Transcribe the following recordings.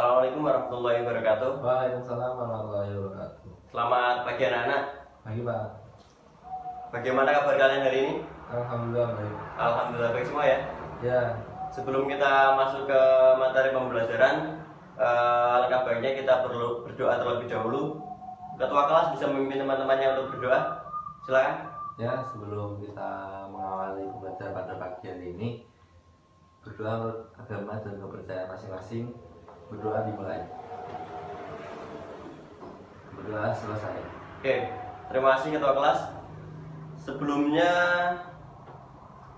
Assalamualaikum warahmatullahi wabarakatuh. Waalaikumsalam warahmatullahi wabarakatuh. Selamat pagi anak-anak. Pagi Pak. Bagaimana kabar kalian hari ini? Alhamdulillah baik. Alhamdulillah baik semua ya. Ya, Sebelum kita masuk ke materi pembelajaran, alangkah baiknya kita perlu berdoa terlebih dahulu. Ketua kelas bisa memimpin teman-temannya untuk berdoa. Silakan. ya sebelum kita mengawali pembelajaran pada pagi hari ini, berdoa menurut agama dan kepercayaan masing-masing. Berdoa dimulai. Berdoa selesai. Oke, terima kasih ketua kelas. Sebelumnya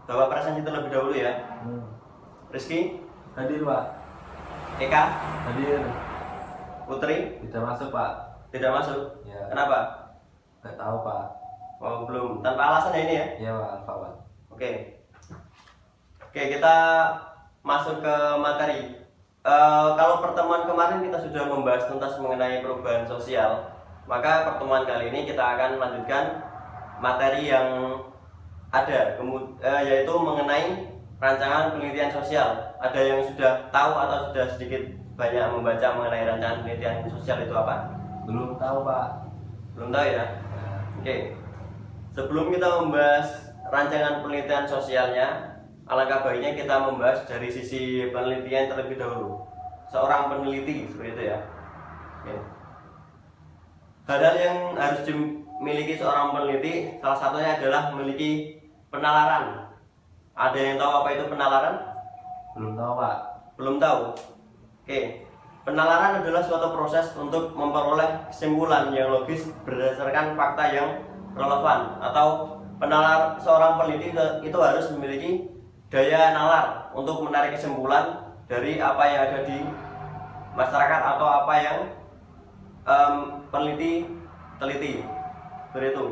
Bapak presentasi terlebih dahulu ya. Rizky, Hadir Pak. Eka, Hadir. Putri, Tidak masuk Pak. tidak masuk. Ya. Kenapa? Nggak tahu Pak. Oh, belum. Tanpa alasan ya ini ya? Ya Pak, Alfa Pak. Oke. Oke, kita masuk ke materi. Kalau pertemuan kemarin kita sudah membahas tuntas mengenai perubahan sosial, maka pertemuan kali ini kita akan lanjutkan materi yang ada, yaitu mengenai rancangan penelitian sosial. Ada yang sudah tahu atau sudah sedikit banyak membaca mengenai rancangan penelitian sosial itu apa? Belum tahu Pak. Belum tahu ya? Ya. Oke. Sebelum kita membahas rancangan penelitian sosialnya, alangkah baiknya kita membahas dari sisi penelitian terlebih dahulu. Seorang peneliti seperti itu ya. Oke. Hal-hal yang harus dimiliki seorang peneliti, salah satunya adalah memiliki penalaran. Ada yang tahu apa itu penalaran? Belum tahu Pak. Belum tahu. Oke. Penalaran adalah suatu proses untuk memperoleh kesimpulan yang logis berdasarkan fakta yang relevan, atau seorang peneliti itu harus memiliki daya nalar untuk menarik kesimpulan dari apa yang ada di masyarakat atau apa yang peneliti teliti. Seperti itu.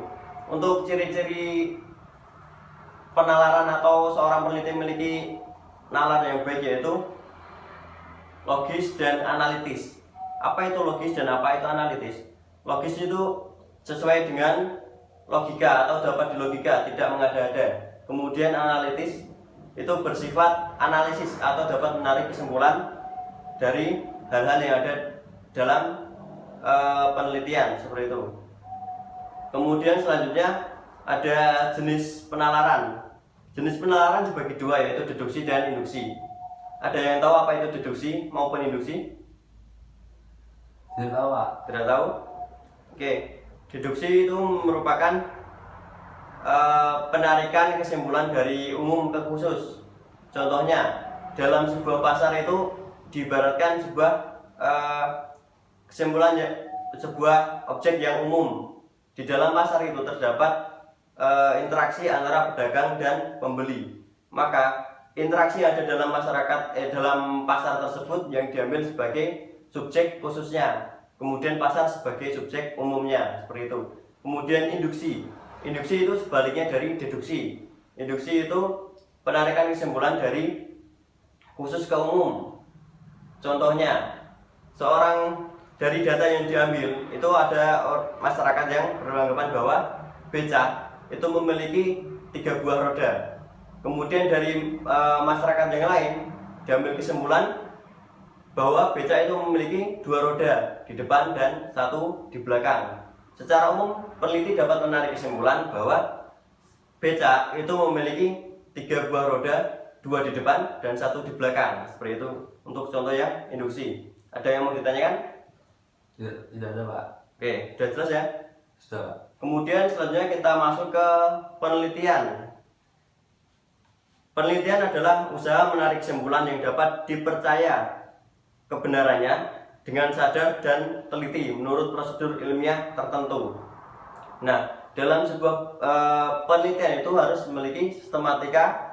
Untuk ciri-ciri penalaran atau seorang peneliti memiliki nalar yang baik yaitu logis dan analitis. Apa itu logis dan apa itu analitis? Logis itu sesuai dengan logika atau dapat dilogika, tidak mengada-ada. Kemudian analitis itu bersifat analisis atau dapat menarik kesimpulan dari hal-hal yang ada dalam penelitian, seperti itu. Kemudian selanjutnya ada jenis penalaran. Jenis penalaran dibagi dua, yaitu deduksi dan induksi. Ada yang tahu apa itu deduksi maupun induksi? Tidak tahu Pak. Tidak tahu? Oke, deduksi itu merupakan penarikan kesimpulan dari umum ke khusus. Contohnya, dalam sebuah pasar itu diibaratkan sebuah kesimpulannya sebuah objek yang umum. Di dalam pasar itu terdapat interaksi antara pedagang dan pembeli. Maka interaksi yang ada dalam masyarakat dalam pasar tersebut yang diambil sebagai subjek khususnya, kemudian pasar sebagai subjek umumnya, seperti itu. Kemudian induksi itu sebaliknya dari deduksi. Induksi itu penarikan kesimpulan dari khusus ke umum. Contohnya, dari data yang diambil itu ada masyarakat yang beranggapan bahwa becak itu memiliki 3 buah roda. Kemudian dari masyarakat yang lain diambil kesimpulan bahwa becak itu memiliki 2 roda di depan dan 1 di belakang. Secara umum peneliti dapat menarik kesimpulan bahwa becak itu memiliki 3 buah roda, 2 di depan dan 1 di belakang. Seperti itu untuk contoh yang induksi. Ada yang mau ditanyakan? Tidak ada Pak. Oke, sudah jelas ya? Sudah Pak. Kemudian selanjutnya kita masuk ke penelitian. Penelitian adalah usaha menarik kesimpulan yang dapat dipercaya kebenarannya dengan sadar dan teliti menurut prosedur ilmiah tertentu. Nah, dalam sebuah penelitian itu harus memiliki sistematika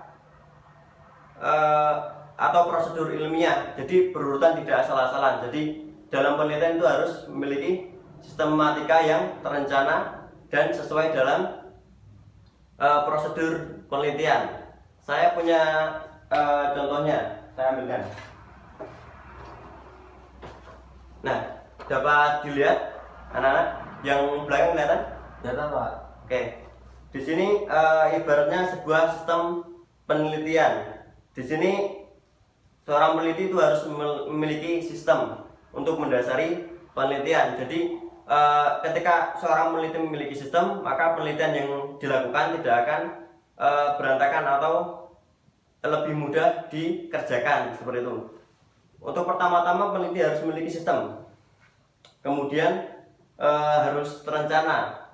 atau prosedur ilmiah. Jadi berurutan, tidak asal-asalan. Jadi dalam penelitian itu harus memiliki sistematika yang terencana dan sesuai dalam prosedur penelitian. Saya punya contohnya, saya ambilkan. Nah, dapat dilihat anak-anak yang belakang kelihatan? Kelihatan Pak. Oke. Di sini ibaratnya sebuah sistem penelitian. Di sini seorang peneliti itu harus memiliki sistem. untuk mendasari penelitian. Jadi ketika seorang peneliti memiliki sistem, maka penelitian yang dilakukan tidak akan berantakan atau lebih mudah dikerjakan, seperti itu. Untuk pertama-tama peneliti harus memiliki sistem, kemudian harus terencana.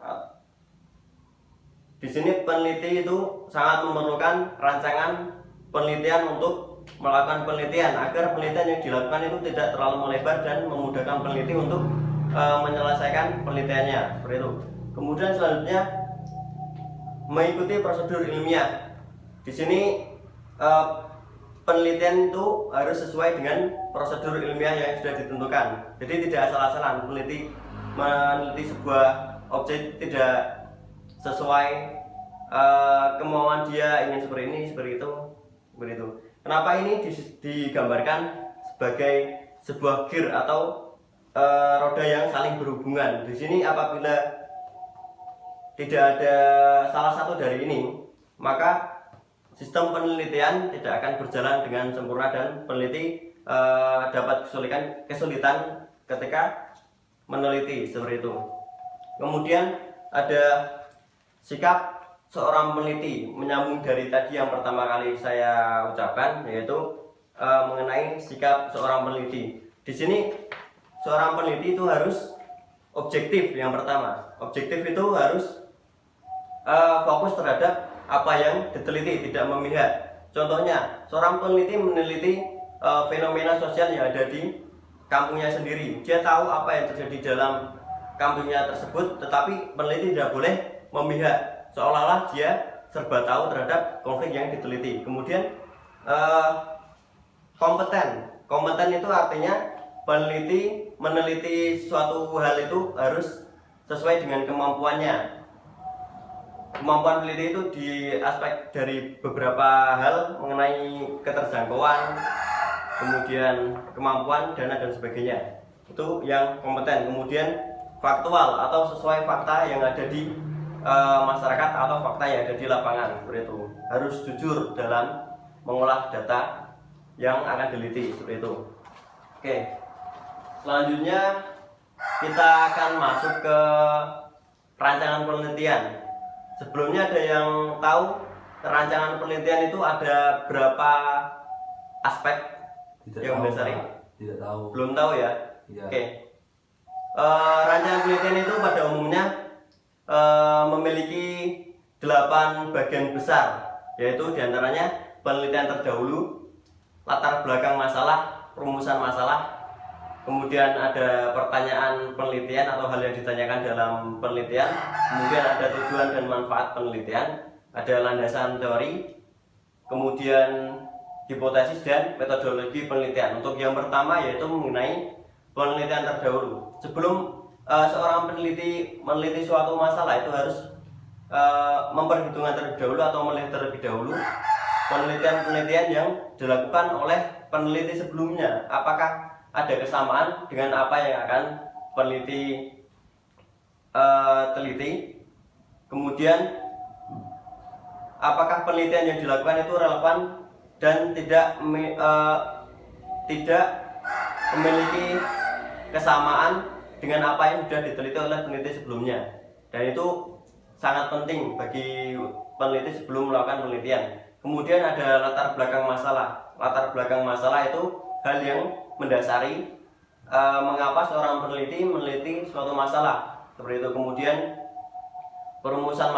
Di sini peneliti itu sangat memerlukan rancangan penelitian untuk melakukan penelitian agar penelitian yang dilakukan itu tidak terlalu melebar dan memudahkan peneliti untuk menyelesaikan penelitiannya, seperti itu. Kemudian selanjutnya mengikuti prosedur ilmiah. Di sini penelitian itu harus sesuai dengan prosedur ilmiah yang sudah ditentukan. Jadi tidak asal-asalan meneliti sebuah objek tidak sesuai kemauan dia, ingin seperti ini, seperti itu, seperti itu. Kenapa ini digambarkan sebagai sebuah gear atau roda yang saling berhubungan? Di sini apabila tidak ada salah satu dari ini, maka sistem penelitian tidak akan berjalan dengan sempurna dan peneliti dapat kesulitan ketika meneliti, seperti itu. Kemudian ada sikap seorang peneliti, menyambung dari tadi yang pertama kali saya ucapkan, yaitu mengenai sikap seorang peneliti. Di sini seorang peneliti itu harus objektif. Yang pertama, objektif itu harus fokus terhadap apa yang diteliti, tidak memihak. Contohnya, seorang peneliti meneliti fenomena sosial yang ada di kampungnya sendiri. Dia tahu apa yang terjadi dalam kampungnya tersebut, tetapi peneliti tidak boleh memihak, seolah-olah dia serba tahu terhadap konflik yang diteliti. Kemudian kompeten itu artinya peneliti meneliti suatu hal itu harus sesuai dengan kemampuannya. Kemampuan peneliti itu di aspek dari beberapa hal mengenai keterjangkauan, kemudian kemampuan, dana dan sebagainya. Itu yang kompeten. Kemudian faktual atau sesuai fakta yang ada di masyarakat atau fakta yang ada di lapangan, seperti itu. Harus jujur dalam mengolah data yang akan diteliti, seperti itu. Oke, selanjutnya kita akan masuk ke rancangan penelitian. Sebelumnya ada yang tahu rancangan penelitian itu ada berapa aspek yang mendasari? Tidak tahu. Belum tahu ya? Ya. Oke. Rancangan penelitian itu pada umumnya memiliki 8 bagian besar, yaitu diantaranya penelitian terdahulu, latar belakang masalah, rumusan masalah, kemudian ada pertanyaan penelitian atau hal yang ditanyakan dalam penelitian, kemudian ada tujuan dan manfaat penelitian, ada landasan teori, kemudian hipotesis dan metodologi penelitian. Untuk yang pertama yaitu mengenai penelitian terdahulu. Sebelum seorang peneliti meneliti suatu masalah itu harus memperhitungkan terlebih dahulu atau melihat terlebih dahulu penelitian-penelitian yang dilakukan oleh peneliti sebelumnya. Apakah ada kesamaan dengan apa yang akan peneliti teliti? Kemudian apakah penelitian yang dilakukan itu relevan dan tidak memiliki kesamaan dengan apa yang sudah diteliti oleh peneliti sebelumnya. Dan itu sangat penting bagi peneliti sebelum melakukan penelitian. Kemudian ada latar belakang masalah. Latar belakang masalah itu hal yang mendasari mengapa seorang peneliti meneliti suatu masalah, seperti itu. Kemudian perumusan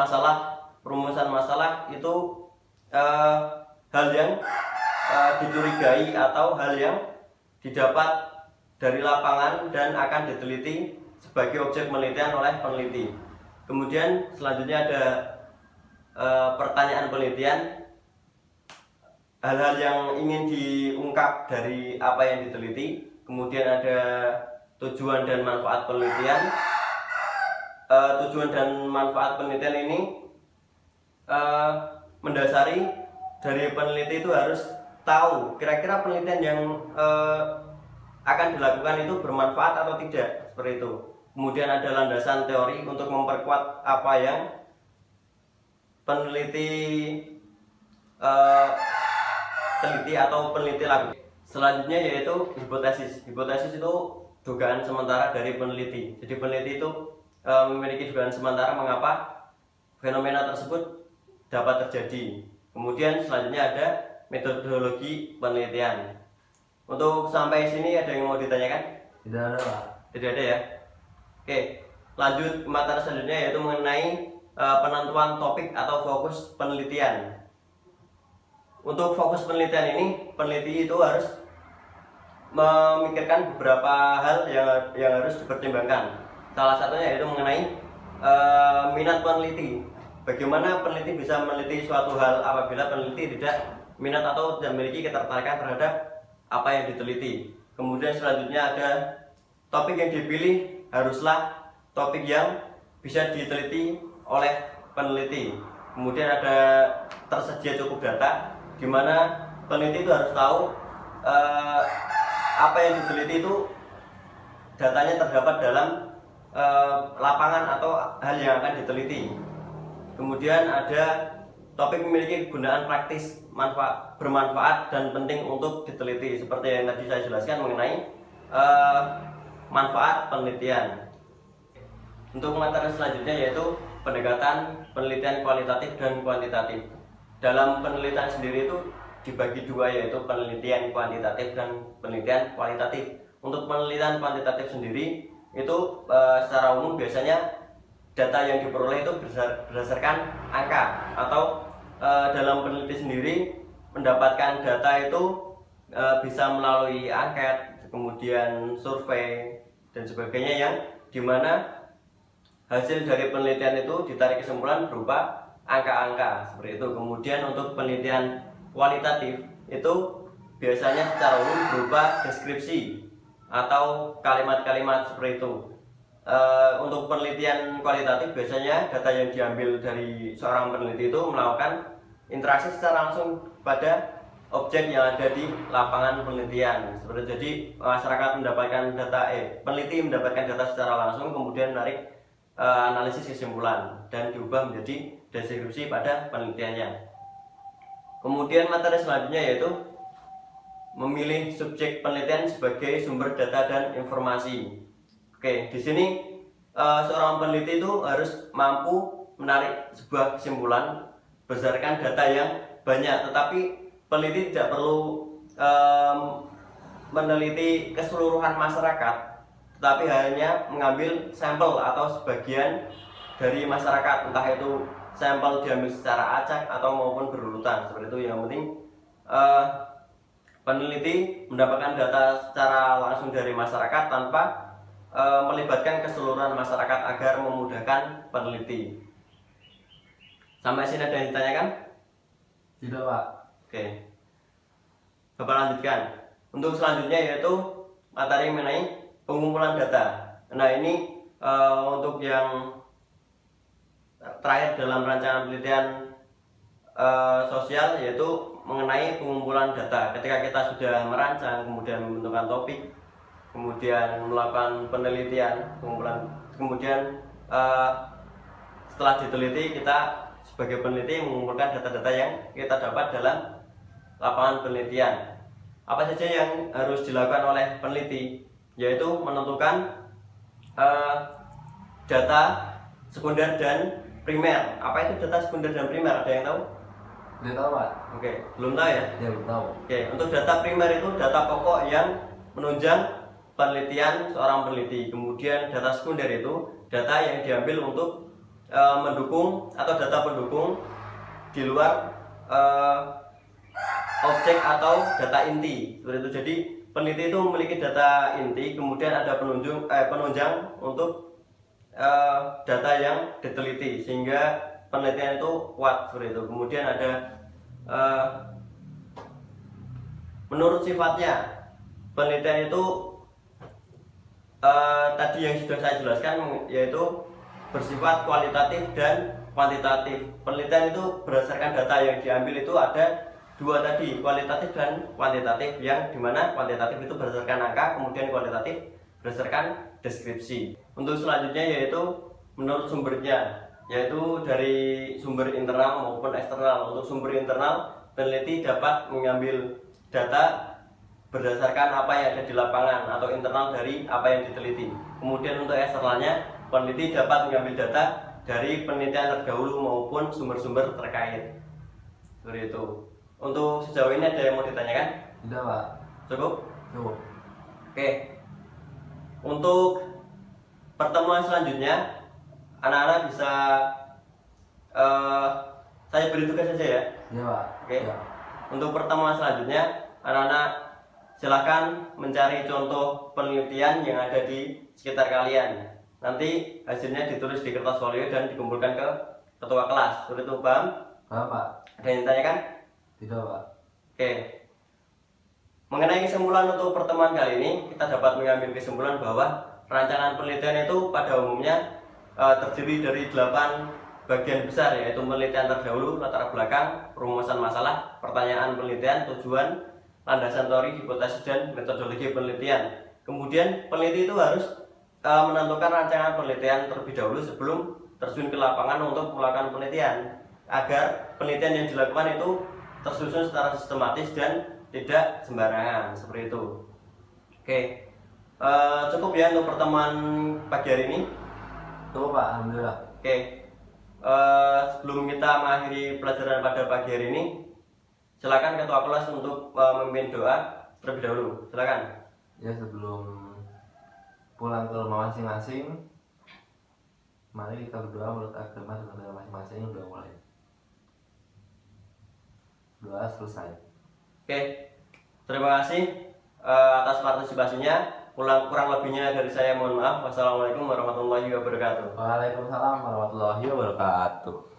masalah itu hal yang dicurigai atau hal yang didapat dari lapangan dan akan diteliti sebagai objek penelitian oleh peneliti. Kemudian selanjutnya ada pertanyaan penelitian, hal-hal yang ingin diungkap dari apa yang diteliti. Kemudian ada tujuan dan manfaat penelitian. Tujuan dan manfaat penelitian ini mendasari dari peneliti itu harus tahu kira-kira penelitian yang akan dilakukan itu bermanfaat atau tidak, seperti itu. Kemudian ada landasan teori untuk memperkuat apa yang peneliti teliti atau peneliti lakukan. Selanjutnya yaitu hipotesis. Hipotesis itu dugaan sementara dari peneliti. Jadi peneliti itu memiliki dugaan sementara mengapa fenomena tersebut dapat terjadi. Kemudian selanjutnya ada metodologi penelitian. Untuk sampai sini ada yang mau ditanyakan? Tidak ada Pak. Tidak ada ya. Oke, lanjut materi selanjutnya yaitu mengenai penentuan topik atau fokus penelitian. Untuk fokus penelitian ini, peneliti itu harus memikirkan beberapa hal yang harus dipertimbangkan. Salah satunya yaitu mengenai minat peneliti. Bagaimana peneliti bisa meneliti suatu hal apabila peneliti tidak minat atau tidak memiliki ketertarikan terhadap apa yang diteliti. Kemudian selanjutnya ada topik yang dipilih haruslah topik yang bisa diteliti oleh peneliti. Kemudian ada tersedia cukup data, di mana peneliti itu harus tahu apa yang diteliti itu datanya terdapat dalam lapangan atau hal yang akan diteliti. Kemudian ada topik memiliki kegunaan praktis, bermanfaat dan penting untuk diteliti, seperti yang tadi saya jelaskan mengenai manfaat penelitian. Untuk materi selanjutnya yaitu pendekatan penelitian kualitatif dan kuantitatif. Dalam penelitian sendiri itu dibagi dua, yaitu penelitian kuantitatif dan penelitian kualitatif. Untuk penelitian kuantitatif sendiri itu secara umum biasanya data yang diperoleh itu berdasarkan angka, atau dalam peneliti sendiri mendapatkan data itu bisa melalui angket, kemudian survei dan sebagainya, yang dimana hasil dari penelitian itu ditarik kesimpulan berupa angka-angka seperti itu. Kemudian untuk penelitian kualitatif itu biasanya secara umum berupa deskripsi atau kalimat-kalimat seperti itu. Untuk penelitian kualitatif biasanya data yang diambil dari seorang peneliti itu melakukan interaksi secara langsung pada objek yang ada di lapangan penelitian. Seperti jadi masyarakat mendapatkan data, peneliti mendapatkan data secara langsung, kemudian menarik analisis kesimpulan dan diubah menjadi deskripsi pada penelitiannya. Kemudian materi selanjutnya yaitu memilih subjek penelitian sebagai sumber data dan informasi. Oke, di sini seorang peneliti itu harus mampu menarik sebuah kesimpulan berdasarkan data yang banyak, tetapi peneliti tidak perlu meneliti keseluruhan masyarakat, tetapi hanya mengambil sampel atau sebagian dari masyarakat, entah itu sampel diambil secara acak atau maupun berurutan, seperti itu. Yang penting peneliti mendapatkan data secara langsung dari masyarakat tanpa melibatkan keseluruhan masyarakat agar memudahkan peneliti. Sampai sini ada yang ditanyakan? Tidak Pak. Oke, Bapak lanjutkan. Untuk selanjutnya yaitu materi mengenai pengumpulan data. Nah ini untuk yang terakhir dalam rancangan penelitian sosial, yaitu mengenai pengumpulan data. Ketika kita sudah merancang, kemudian menentukan topik, kemudian melakukan penelitian, kemudian setelah diteliti, kita sebagai peneliti mengumpulkan data-data yang kita dapat dalam lapangan penelitian. Apa saja yang harus dilakukan oleh peneliti? Yaitu menentukan data sekunder dan primer. Apa itu data sekunder dan primer? Ada yang tahu? Tidak tahu Pak. Oke, belum tahu ya? Ya belum tahu. Oke, untuk data primer itu data pokok yang menunjang penelitian seorang peneliti. Kemudian data sekunder itu data yang diambil untuk mendukung atau data pendukung di luar objek atau data inti. Seperti itu. Jadi peneliti itu memiliki data inti, kemudian ada penunjang untuk data yang diteliti sehingga penelitian itu kuat, seperti itu. Kemudian ada menurut sifatnya penelitian itu tadi yang sudah saya jelaskan, yaitu bersifat kualitatif dan kuantitatif. Penelitian itu berdasarkan data yang diambil itu ada dua tadi, kualitatif dan kuantitatif, yang dimana kuantitatif itu berdasarkan angka, kemudian kualitatif berdasarkan deskripsi. Untuk selanjutnya yaitu menurut sumbernya, yaitu dari sumber internal maupun eksternal. Untuk sumber internal, peneliti dapat mengambil data berdasarkan apa yang ada di lapangan atau internal dari apa yang diteliti. Kemudian untuk eksternalnya, peneliti dapat mengambil data dari penelitian terdahulu maupun sumber-sumber terkait. Seperti itu. Untuk sejauh ini ada yang mau ditanyakan? Tidak, Pak. Cukup? Cukup. Oke. Untuk pertemuan selanjutnya, anak-anak bisa saya beri tugas saja ya. Iya, Pak. Oke. Ya. Untuk pertemuan selanjutnya, anak-anak silakan mencari contoh penelitian yang ada di sekitar kalian. Nanti hasilnya ditulis di kertas folio dan dikumpulkan ke ketua kelas. Seperti itu, paham? Paham, Pak? Ada yang ditanyakan? Tidak, Pak. Oke. Mengenai kesimpulan untuk pertemuan kali ini, kita dapat mengambil kesimpulan bahwa rancangan penelitian itu pada umumnya terdiri dari 8 bagian besar, yaitu penelitian terdahulu, latar belakang, perumusan masalah, pertanyaan penelitian, tujuan, landasan teori, hipotesis, dan metodologi penelitian. Kemudian peneliti itu harus menentukan rancangan penelitian terlebih dahulu sebelum terjun ke lapangan untuk melakukan penelitian, agar penelitian yang dilakukan itu tersusun secara sistematis dan tidak sembarangan, seperti itu. Oke, cukup ya untuk pertemuan pagi hari ini. Cukup, Pak. Alhamdulillah. Oke, sebelum kita mengakhiri pelajaran pada pagi hari ini, silakan ketua kelas untuk memimpin doa terlebih dahulu. Silakan. Ya, sebelum pulang ke rumah masing-masing, mari kita berdoa menurut agama dan negara masing-masing. Udah mulai. Doa selesai. Oke, terima kasih atas partisipasinya. Kurang lebihnya dari saya mohon maaf. Wassalamualaikum warahmatullahi wabarakatuh. Waalaikumsalam warahmatullahi wabarakatuh.